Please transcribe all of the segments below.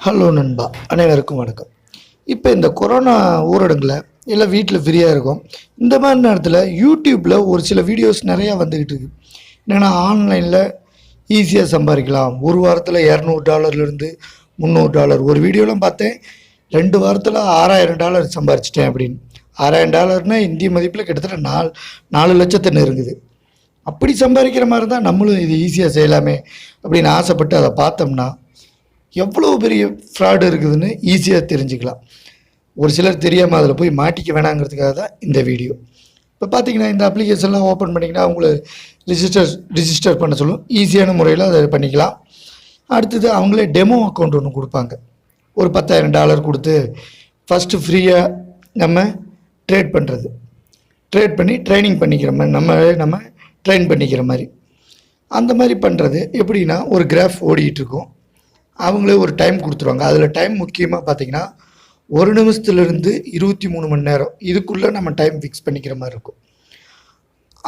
Hello நண்பா, அனைவருக்கும் வணக்கம். இப்போ இந்த கொரோனா ஊரடங்கில் எல்லாம் வீட்டில் ஃப்ரீயாக இருக்கும். இந்த மாதிரி நேரத்தில் யூடியூப்பில் ஒரு சில வீடியோஸ் நிறையா வந்துக்கிட்டு இருக்கு. என்னென்னா ஆன்லைனில் ஈஸியாக சம்பாதிக்கலாம். ஒரு வாரத்தில் $200 $300. ஒரு வீடியோலாம் பார்த்தேன், 2 வாரத்தில் $6000 சம்பாரிச்சிட்டேன் அப்படின்னு. $6000 இந்திய மதிப்பில் கிட்டத்தட்ட 4 லட்சத்தை நெருங்குது. அப்படி சம்பாதிக்கிற மாதிரி தான் நம்மளும் இது ஈஸியாக செய்யலாமே அப்படின்னு ஆசைப்பட்டு அதை பார்த்தோம்னா எவ்வளோ பெரிய ஃப்ராடு இருக்குதுன்னு ஈஸியாக தெரிஞ்சுக்கலாம். ஒரு சிலர் தெரியாமல் அதில் போய் மாட்டிக்க வேணாங்கிறதுக்காக தான் இந்த வீடியோ. இப்போ பார்த்தீங்கன்னா இந்த அப்ளிகேஷன்லாம் ஓப்பன் பண்ணிங்கன்னா அவங்கள ரிஜிஸ்டர் பண்ண சொல்லும். ஈஸியான முறையில் அதை பண்ணிக்கலாம். அடுத்தது அவங்களே டெமோ அக்கௌண்ட் ஒன்று கொடுப்பாங்க. ஒரு $10,000 கொடுத்து ஃபஸ்ட்டு ஃப்ரீயாக நம்ம ட்ரேட் பண்ணி ட்ரைனிங் பண்ணிக்கிற மாதிரி நம்ம ட்ரெயின் பண்ணிக்கிற மாதிரி. அந்த மாதிரி பண்ணுறது எப்படின்னா, ஒரு கிராஃப் ஓடிக்கிட்டு அவங்களே ஒரு டைம் கொடுத்துருவாங்க. அதில் டைம் முக்கியமாக பார்த்தீங்கன்னா 1 நிமிஷத்துலேருந்து 23 மணி நேரம் இதுக்குள்ளே நம்ம டைம் ஃபிக்ஸ் பண்ணிக்கிற மாதிரி இருக்கும்.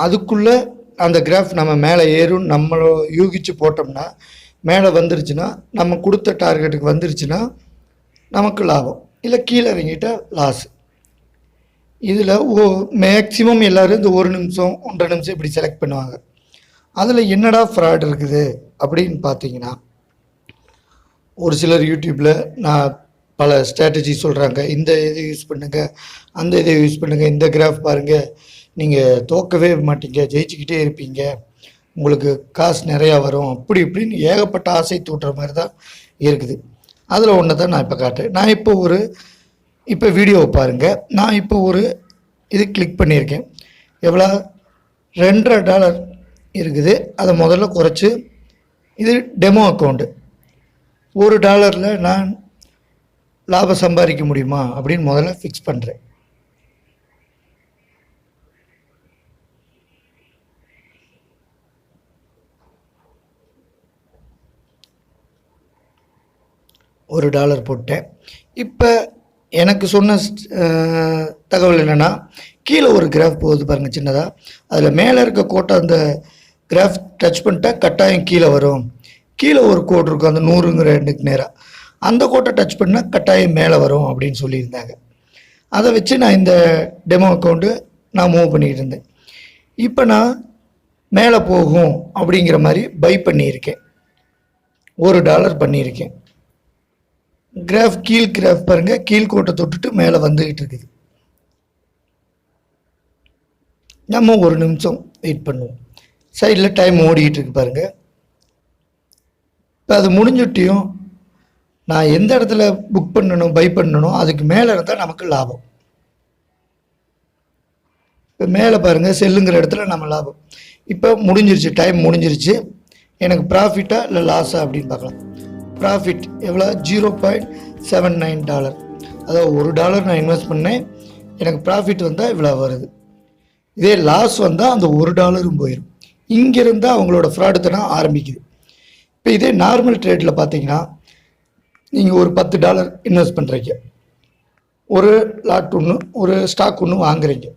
அதுக்குள்ளே அந்த கிராஃப் நம்ம மேலே ஏறும் நம்மளை யூகிச்சு போட்டோம்னா மேலே வந்துருச்சுன்னா, நம்ம கொடுத்த டார்கெட்டுக்கு வந்துருச்சுன்னா நமக்கு லாபம், இல்லை கீழே இறங்கிட்டால் லாஸ். இதில் மேக்ஸிமம் எல்லோரும் இந்த 1 நிமிஷம் 1.5 நிமிஷம் இப்படி செலக்ட் பண்ணுவாங்க. அதில் என்னடா ஃப்ராட் இருக்குது அப்படின்னு பார்த்தீங்கன்னா, ஒரு சிலர் யூடியூப்பில் நான் பல ஸ்ட்ராட்டஜி சொல்கிறாங்க. இந்த இதை யூஸ் பண்ணுங்கள், அந்த இதை யூஸ் பண்ணுங்கள், இந்த கிராஃப் பாருங்கள், நீங்கள் தோக்கவே மாட்டீங்க, ஜெயிச்சுக்கிட்டே இருப்பீங்க, உங்களுக்கு காசு நிறையா வரும், அப்படி இப்படின்னு ஏகப்பட்ட ஆசை தூட்டுற மாதிரி தான் இருக்குது. அதில் ஒன்று தான் நான் இப்போ காட்டுறேன். நான் இப்போ வீடியோவை பாருங்கள். நான் இப்போ ஒரு இது கிளிக் பண்ணியிருக்கேன். எவ்வளோ $2.5 இருக்குது. அதை முதல்ல குறைச்சி, இது டெமோ அக்கௌண்ட்டு, $1 நான் லாபம் சம்பாதிக்க முடியுமா அப்படின்னு முதல்ல ஃபிக்ஸ் பண்ணுறேன். $1 போட்டேன். இப்போ எனக்கு சொன்ன தகவல் என்னென்னா, கீழே ஒரு கிராஃப் போகுது பாருங்கள் சின்னதாக. அதில் மேலே இருக்க கோட்டை அந்த கிராஃப் டச் பண்ணிட்டா கட்டாயம் கீழே வரும். கீழே ஒரு கோடு இருக்கும், அந்த 100ங்கிற எண்ணுக்கு நேராக. அந்த கோட்டை டச் பண்ணால் கட்டாயம் மேலே வரும் அப்படின்னு சொல்லியிருந்தாங்க. அதை வச்சு நான் இந்த டெமோ அக்கௌண்ட்டு நான் மூவ் பண்ணிக்கிட்டு இருந்தேன். இப்போ நான் மேலே போகும் அப்படிங்கிற மாதிரி பை பண்ணியிருக்கேன். $1 பண்ணியிருக்கேன். கிராஃப் பாருங்கள், கீழ்கோட்டை தொட்டுட்டு மேலே வந்துக்கிட்டு இருக்குது. நம்ம 1 நிமிஷம் வெயிட் பண்ணுவோம். சைடில் டைம் ஓடிக்கிட்டு இருக்கு பாருங்கள். இப்போ அது முடிஞ்சுட்டியும் நான் எந்த இடத்துல புக் பண்ணணும், பை பண்ணணும், அதுக்கு மேலே இருந்தால் நமக்கு லாபம். இப்போ மேலே பாருங்கள், செல்லுங்கிற இடத்துல நம்ம லாபம். இப்போ முடிஞ்சிருச்சு, டைம் முடிஞ்சிருச்சு. எனக்கு ப்ராஃபிட்டாக இல்லை லாஸா அப்படின்னு பார்க்கலாம். ப்ராஃபிட் எவ்வளோ? $0.79. அதாவது $1 நான் இன்வெஸ்ட் பண்ணேன், எனக்கு ப்ராஃபிட் வந்தால் இவ்வளோ வருது. இதே லாஸ் வந்தால் அந்த $1 போயிடும். இங்கேருந்து அவங்களோட ஃப்ராடுத்தனம் ஆரம்பிக்குது. இப்போ இதே நார்மல் ட்ரேடில் பார்த்தீங்கன்னா, நீங்கள் ஒரு $10 இன்வெஸ்ட் பண்ணுறீங்க, ஒரு லாட் ஒன்று, ஒரு ஸ்டாக் ஒன்று வாங்குறீங்க.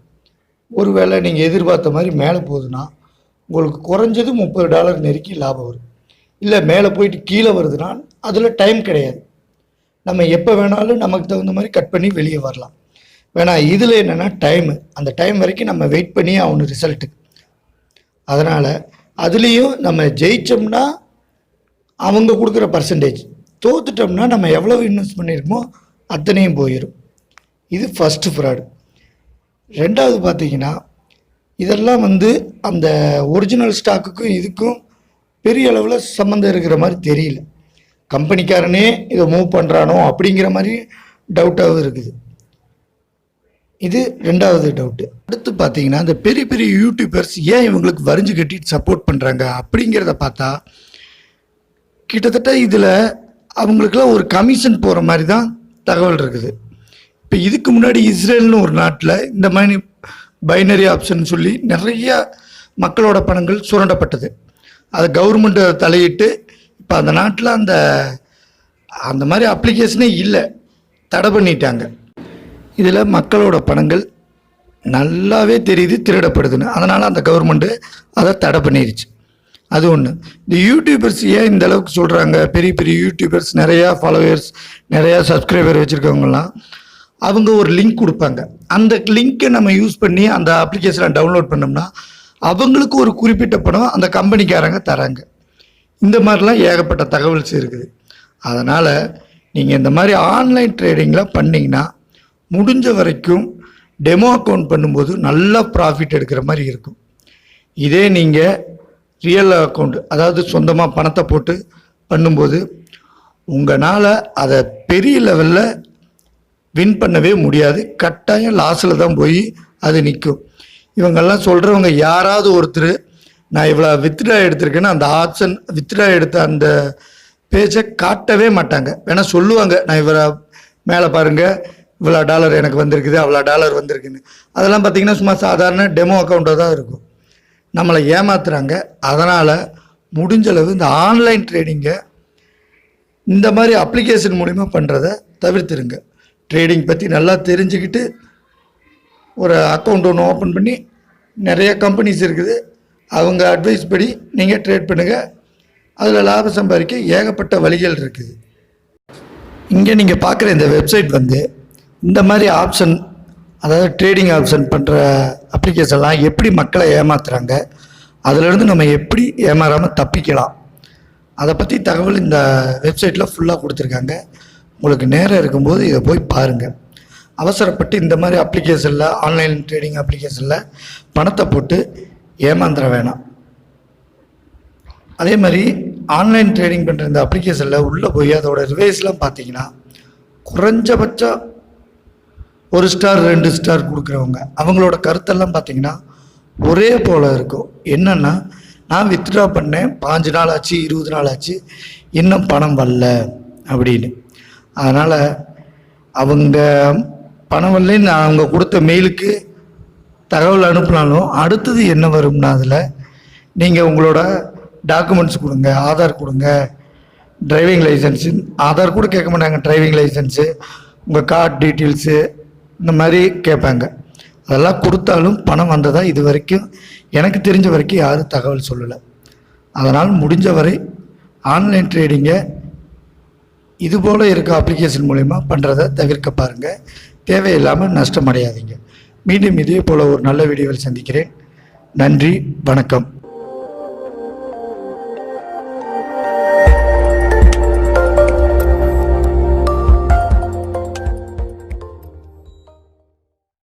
ஒரு வேளை நீங்கள் எதிர்பார்த்த மாதிரி மேலே போகுதுன்னா உங்களுக்கு குறைஞ்சது $30 நெருக்கி லாபம் வரும். இல்லை மேலே போயிட்டு கீழே வருதுன்னா அதில் டைம் கிடையாது. நம்ம எப்போ வேணாலும் நமக்கு தகுந்த மாதிரி கட் பண்ணி வெளியே வரலாம். இதில் என்னென்னா டைமு, அந்த டைம் வரைக்கும் நம்ம வெயிட் பண்ணி ஆகணும் ரிசல்ட்டுக்கு. அதனால் அதுலேயும் நம்ம ஜெயித்தோம்னா அவங்க கொடுக்குற பர்சன்டேஜ், தோத்துட்டோம்னா நம்ம எவ்வளோ இன்வெஸ்ட் பண்ணியிருக்கோமோ அத்தனையும் போயிடும். இது ஃபஸ்ட்டு ஃப்ராடு. ரெண்டாவது பார்த்தீங்கன்னா, இதெல்லாம் அந்த ஒரிஜினல் ஸ்டாக்குக்கும் இதுக்கும் பெரிய அளவில் சம்மந்தம் இருக்கிற மாதிரி தெரியல. கம்பெனிக்காரனே இதை மூவ் பண்ணுறானோ அப்படிங்கிற மாதிரி டவுட்டாகவும் இருக்குது. இது ரெண்டாவது டவுட்டு. அடுத்து பார்த்தீங்கன்னா, இந்த பெரிய பெரிய யூடியூபர்ஸ் ஏன் இவங்களுக்கு வரிஞ்சு கட்டிட்டு சப்போர்ட் பண்ணுறாங்க அப்படிங்கிறத பார்த்தா, கிட்டத்தட்ட இதில் அவங்களுக்குலாம் ஒரு கமிஷன் போகிற மாதிரி தான் தகவல் இருக்குது. இப்போ இதுக்கு முன்னாடி இஸ்ரேல்னு ஒரு நாட்டில் இந்த மாதிரி பைனரி ஆப்ஷன் சொல்லி நிறைய மக்களோட பணங்கள் சுரண்டப்பட்டது. அது கவர்மெண்ட்டை தலையிட்டு இப்போ அந்த நாட்டில் அந்த மாதிரி அப்ளிகேஷனே இல்லை, தடை பண்ணிட்டாங்க. இதில் மக்களோட பணங்கள் நல்லாவே தெரியுது திருடப்படுதுன்னு. அதனால் அந்த கவர்மெண்ட்டு அதை தடை பண்ணிடுச்சு. அது ஒன்று. இந்த யூடியூபர்ஸ் ஏன் இந்த அளவுக்கு சொல்கிறாங்க, பெரிய பெரிய யூடியூபர்ஸ் நிறையா ஃபாலோவர்ஸ் நிறையா சப்ஸ்கிரைபர் வச்சுருக்கவங்கலாம் அவங்க ஒரு லிங்க் கொடுப்பாங்க. அந்த லிங்க்கை நம்ம யூஸ் பண்ணி அந்த அப்ளிகேஷனை டவுன்லோட் பண்ணோம்னா அவங்களுக்கு ஒரு குறிப்பிட்ட பணம் அந்த கம்பெனிக்காரங்க தராங்க. இந்த மாதிரிலாம் ஏகப்பட்ட தகவல்ஸ் இருக்குது. அதனால் நீங்கள் இந்த மாதிரி ஆன்லைன் ட்ரேடிங்கில் பண்ணிங்கன்னா முடிஞ்ச வரைக்கும் டெமோ அக்கௌண்ட் பண்ணும்போது நல்லா ப்ராஃபிட் எடுக்கிற மாதிரி இருக்கும். இதே நீங்கள் ரியல் அக்கௌண்ட், அதாவது சொந்தமாக பணத்தை போட்டு பண்ணும்போது உங்களால் அதை பெரிய லெவலில் வின் பண்ணவே முடியாது. கட்டாயம் லாஸில் தான் போய் அது நிற்கும். இவங்கெல்லாம் சொல்கிறவங்க யாராவது ஒருத்தர் நான் இவ்வளோ வித்ட்ரா எடுத்திருக்கேன்னு அந்த ஆப்ஷன் வித்ட்ரா எடுத்த அந்த பேஜை காட்டவே மாட்டாங்க. வேணால் சொல்லுவாங்க, நான் இவரை மேலே பாருங்கள் இவ்வளோ டாலர் எனக்கு வந்திருக்குது, அவ்வளோ டாலர் வந்திருக்குன்னு. அதெல்லாம் பார்த்திங்கன்னா சும்மா சாதாரண டெமோ அக்கௌண்ட்டாக தான் இருக்கும். நம்மளை ஏமாத்துறாங்க. அதனால் முடிஞ்சளவு இந்த ஆன்லைன் ட்ரேடிங்கை இந்த மாதிரி அப்ளிகேஷன் மூலிமா பண்ணுறதை தவிர்த்துருங்க. ட்ரேடிங் பற்றி நல்லா தெரிஞ்சுக்கிட்டு ஒரு அக்கௌண்ட் ஒன்று ஓப்பன் பண்ணி, நிறைய கம்பெனிஸ் இருக்குது, அவங்க அட்வைஸ் படி நீங்கள் ட்ரேட் பண்ணுங்கள். அதில் லாபம் சம்பாதிக்க ஏகப்பட்ட வழிகள் இருக்குது. இங்கே நீங்கள் பார்க்குற இந்த வெப்சைட் இந்த மாதிரி ஆப்ஷன், அதாவது ட்ரேடிங் ஆப்ஷன் பண்ணுற அப்ளிகேஷன்லாம் எப்படி மக்களை ஏமாத்துறாங்க, அதிலிருந்து நம்ம எப்படி ஏமாறாமல் தப்பிக்கலாம், அதை பற்றி தகவல் இந்த வெப்சைட்டில் ஃபுல்லாக கொடுத்துருக்காங்க. உங்களுக்கு நேரம் இருக்கும்போது இதை போய் பாருங்கள். அவசரப்பட்டு இந்த மாதிரி அப்ளிகேஷனில், ஆன்லைன் ட்ரேடிங் அப்ளிகேஷனில் பணத்தை போட்டு ஏமாந்துட வேணாம். அதே மாதிரி ஆன்லைன் ட்ரேடிங் பண்ணுற இந்த அப்ளிகேஷனில் உள்ளே போய் அதோட ரிவைஸ்லாம் பார்த்தீங்கன்னா குறைஞ்சபட்சம் 1 ஸ்டார் 2 ஸ்டார் கொடுக்குறவங்க அவங்களோட கருத்தெல்லாம் பார்த்தீங்கன்னா ஒரே போல் இருக்கும். என்னென்னா, நான் வித்ட்ரா பண்ணேன் 5 நாள் ஆச்சு, 20 நாள் ஆச்சு, இன்னும் பணம் வரல அப்படின்னு. அதனால் அவங்க பணம் வரலன்னு அவங்க கொடுத்த மெயிலுக்கு தகவல் அனுப்பினாலும் அடுத்தது என்ன வரும்னா, அதில் நீங்கள் உங்களோட டாக்குமெண்ட்ஸ் கொடுங்க, ஆதார் கொடுங்க, டிரைவிங் லைசன்ஸு, ஆதார் கூட கேட்க மாட்டாங்க, டிரைவிங் லைசன்ஸு, உங்கள் கார்டு டீட்டெயில்ஸு, இந்த மாதிரி கேட்பாங்க. அதெல்லாம் கொடுத்தாலும் பணம் வந்ததா இது வரைக்கும் எனக்கு தெரிஞ்ச வரைக்கும் யாரும் தகவல் சொல்லலை. அதனால் முடிஞ்ச வரை ஆன்லைன் ட்ரேடிங்கை இதுபோல் இருக்க அப்ளிகேஷன் மூலிமா பண்ணுறதை தவிர்க்க பாருங்கள். தேவையில்லாமல் நஷ்டம் அடையாதீங்க. மீண்டும் இதே போல் ஒரு நல்ல வீடியோவில் சந்திக்கிறேன். நன்றி, வணக்கம்.